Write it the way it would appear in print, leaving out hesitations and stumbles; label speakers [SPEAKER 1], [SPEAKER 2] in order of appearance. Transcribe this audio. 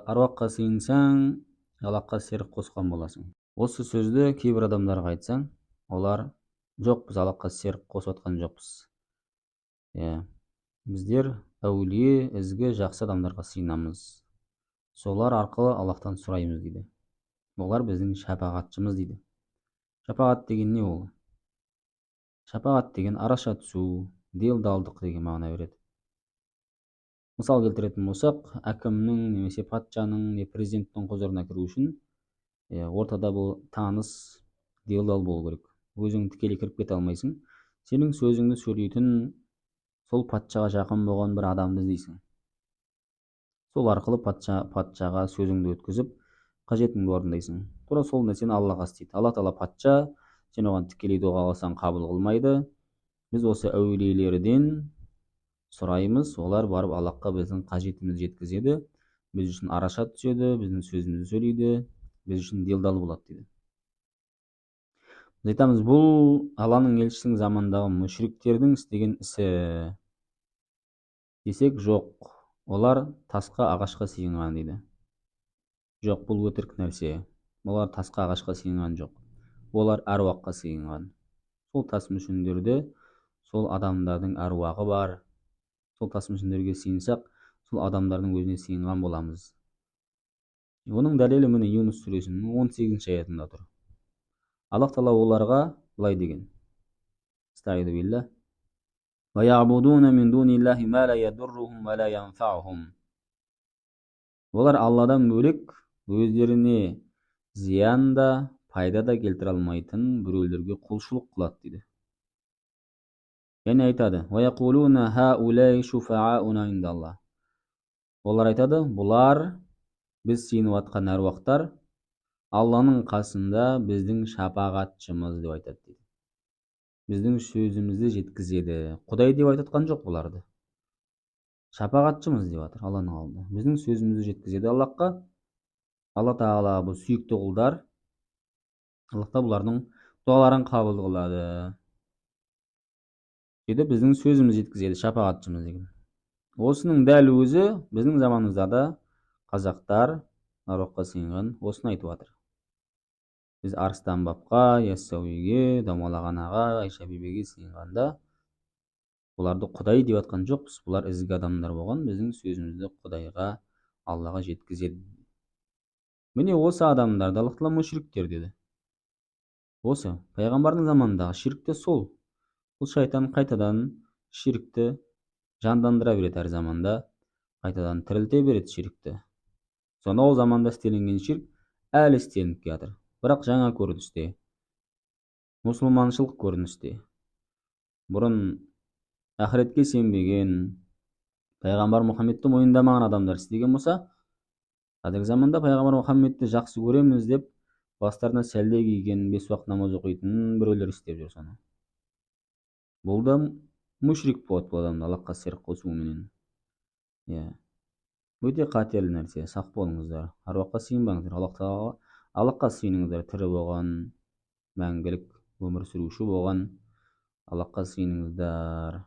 [SPEAKER 1] Аруаққа сыйынсаң, Аллахқа серік қосқан боласың. Осы сөзді кейбір адамдарға айтсаң, олар жоқ, біз Аллахқа серік қосып жатқан жоқпыз. Біздер әулие, ізгі, жақсы адамдарға сыйынамыз. Солар арқылы Аллахтан сұраймыз дейді. Олар біздің шапағатшымыз дейді. Шапағат деген не ол? Шапағат деген араша түсу, делдалдық деген мағына береді. Мысал келтіретін болсақ, әкімнің немесе патшаның не президенттің құзырына кіру үшін ортада бұл таныс, делдал болу керек. Өзің тікелей кіріп кете алмайсың. Сенің сөзіңді сөйлейтін сол патшаға жақын болған бір адамды іздейсің. Сол арқылы патшаға сөзіңді өткізіп, қажетіңді орындайсың. Тура сол нәрсені Аллаға істейді. Алла Тағала патша, сен оған тікелей дұға қылсаң қабыл қылмайды. Біз осы әулиелерден сұраймыз, олар барып Аллахқа біздің қажетімізді жеткізеді, біз үшін араша түседі, біздің сөзімізді сөйлейді, біз үшін делдал болады дейді. Біз айтамыз, бұл Алланың елшісінің замандағы мүшриктердің істеген ісі десек, жоқ, олар тасқа, ағашқа сыйынған дейді. Жоқ, бұл өтірік нәрсе. Олар тасқа, ағашқа сыйынған жоқ. Олар әруаққа сыйынған. Сол тас мүшіндерде сол адамдардың әруағы бар. Сол тас мүшіндерге сыйынсақ, сол адамдардың өзіне сыйынған боламыз. Оның дәлелі міне Юнус сүресінің 18-ші аятында тұр. Аллах Тағала оларға былай деген. Estaizu billah. Ve ya'buduna min dunillahi ma la yadurruhum wa la yanfa'uhum. Олар Алладан бөлек өздеріне зиян да, пайда да келтіре алмайтын біреулерге құлшылық қылады дейді. Яғни айтады, وَيَقُولُونَ هَؤُلَاءِ شُفَعَاؤُنَا عِندَ اللَّهِ. Олар айтады, бұлар біз сыйынып атқан әруақтар Алланың қасында біздің шапағатшымыз деп айтады дейді. Біздің сөзімізді жеткізеді. Құдай деп айтқан жоқ бұларды. Шапағатшымыз деп жатыр Алланың алдында. Біздің сөзімізді жеткізеді Аллахқа. Алла Тағала бұл сүйікті құлдар. Аллах та бұлардың дұғаларын қабыл қылады. Деді, біздің сөзімізді жеткізеді, шапағатшымыз деген. Осының дәл өзі біздің заманымызда да қазақтар аруаққа сыйынған осыны айтып жатыр. Біз Арыстан бабқа, Яссауиге, Домалаған аға, Айша бибиге сыйынғанда бұларды Құдай деп жатқан жоқпыз. Бұлар ізгі адамдар болған, біздің сөзімізді Құдайға, Аллаға жеткізеді. Міне осы адамдарды Аллах Тағала мүшриктер деді. Осы пайғамбардың заманындағы ширкте сол. Бұл шайтан қайтадан ширкті жандандыра береді әр заманда, қайтадан тірілте береді ширкті. Сонда ол заманда істелінген ширк әлі істелініп келе жатыр. Бірақ жаңа көріністе, мұсылманшылық көріністе. Бұрын ақыретке сенбеген, пайғамбар Мұхаммедті мойындамаған адамдар істеген болса, қазіргі заманда пайғамбар Мұхаммедті жақсы көреміз деп бастарына сәлде киген, 5 уақыт намаз оқитын біреулер істеп жүр соны. Бұл да мүшрик болады бұл адамды Аллахқа серік қосуыменен. Өте қатерлі нәрсе, сақ болыңыздар. Аруаққа сыйынбаңыздар. Аллахқа сыйыныңыздар, тірі болған, мәңгілік өмір сүруші болған Аллахқа сыйыныңыздар.